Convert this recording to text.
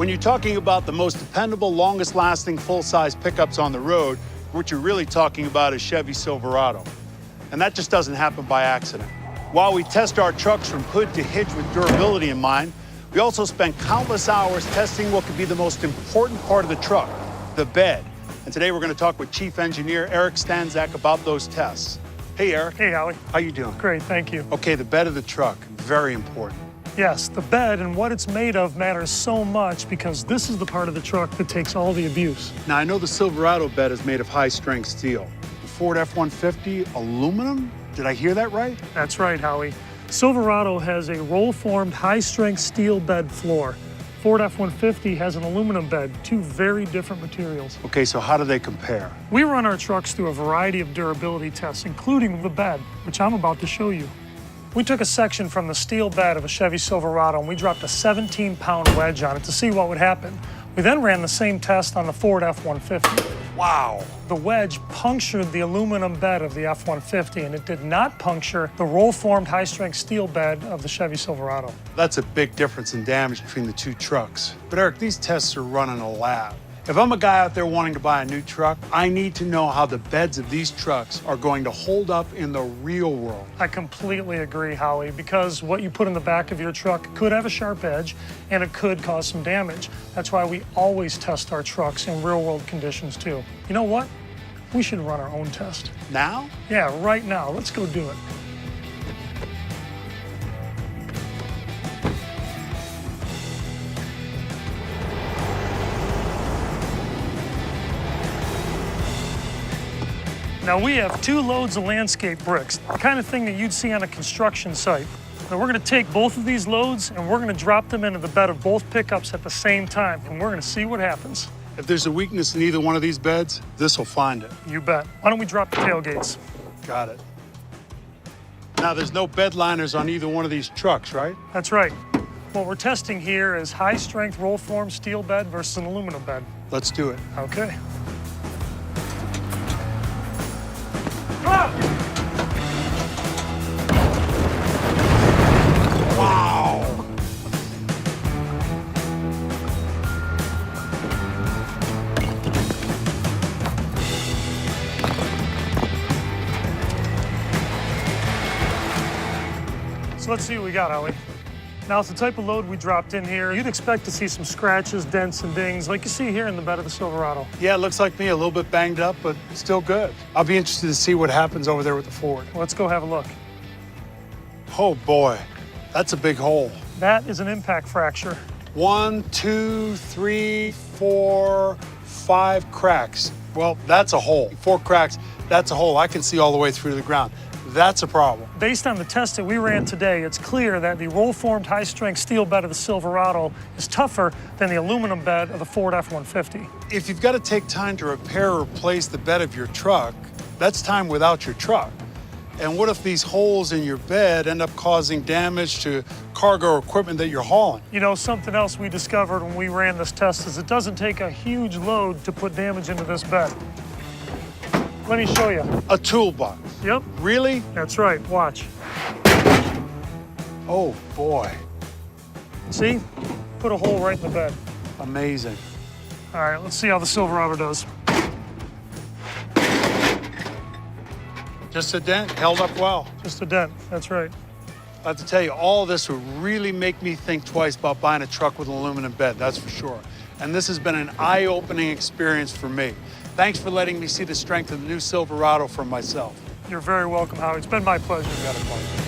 When you're talking about the most dependable, longest-lasting, full-size pickups on the road, what you're really talking about is Chevy Silverado. And that just doesn't happen by accident. While we test our trucks from hood to hitch with durability in mind, we also spend countless hours testing what could be the most important part of the truck, the bed. And today we're going to talk with Chief Engineer Eric Stanzak about those tests. Hey, Eric. Hey, Howie. How you doing? Great, thank you. Okay, the bed of the truck, very important. Yes, the bed and what it's made of matters so much because this is the part of the truck that takes all the abuse. Now, I know the Silverado bed is made of high-strength steel. The Ford F-150, aluminum? Did I hear that right? That's right, Howie. Silverado has a roll-formed, high-strength steel bed floor. Ford F-150 has an aluminum bed, two very different materials. Okay, so how do they compare? We run our trucks through a variety of durability tests, including the bed, which I'm about to show you. We took a section from the steel bed of a Chevy Silverado and we dropped a 17-pound wedge on it to see what would happen. We then ran the same test on the Ford F-150. Wow. The wedge punctured the aluminum bed of the F-150 and it did not puncture the roll-formed high-strength steel bed of the Chevy Silverado. That's a big difference in damage between the two trucks. But Eric, these tests are run in a lab. If I'm a guy out there wanting to buy a new truck, I need to know how the beds of these trucks are going to hold up in the real world. I completely agree, Howie, because what you put in the back of your truck could have a sharp edge and it could cause some damage. That's why we always test our trucks in real-world conditions, too. You know what? We should run our own test. Now? Yeah, right now. Let's go do it. Now we have 2 loads of landscape bricks, the kind of thing that you'd see on a construction site. Now we're gonna take both of these loads and we're gonna drop them into the bed of both pickups at the same time, and we're gonna see what happens. If there's a weakness in either one of these beds, this will find it. You bet. Why don't we drop the tailgates? Got it. Now, there's no bed liners on either one of these trucks, right? That's right. What we're testing here is high-strength roll-form steel bed versus an aluminum bed. Let's do it. Okay. Wow! So let's see what we got, Howie. Now, it's the type of load we dropped in here. You'd expect to see some scratches, dents, and dings like you see here in the bed of the Silverado. Yeah, it looks like me, a little bit banged up, but still good. I'll be interested to see what happens over there with the Ford. Let's go have a look. Oh boy, that's a big hole. That is an impact fracture. 1, 2, 3, 4, 5 cracks. Well, that's a hole. 4 cracks, that's a hole. I can see all the way through the ground. That's a problem. Based on the test that we ran today, it's clear that the roll-formed high-strength steel bed of the Silverado is tougher than the aluminum bed of the Ford F-150. If you've got to take time to repair or replace the bed of your truck, that's time without your truck. And what if these holes in your bed end up causing damage to cargo or equipment that you're hauling? You know, something else we discovered when we ran this test is it doesn't take a huge load to put damage into this bed. Let me show you. A toolbox. Yep. Really? That's right. Watch. Oh, boy. See? Put a hole right in the bed. Amazing. All right, let's see how the Silverado does. Just a dent, held up well. Just a dent. That's right. I have to tell you, all this would really make me think twice about buying a truck with an aluminum bed, that's for sure. And this has been an eye-opening experience for me. Thanks for letting me see the strength of the new Silverado for myself. You're very welcome, Howie. It's been my pleasure. You got a pleasure.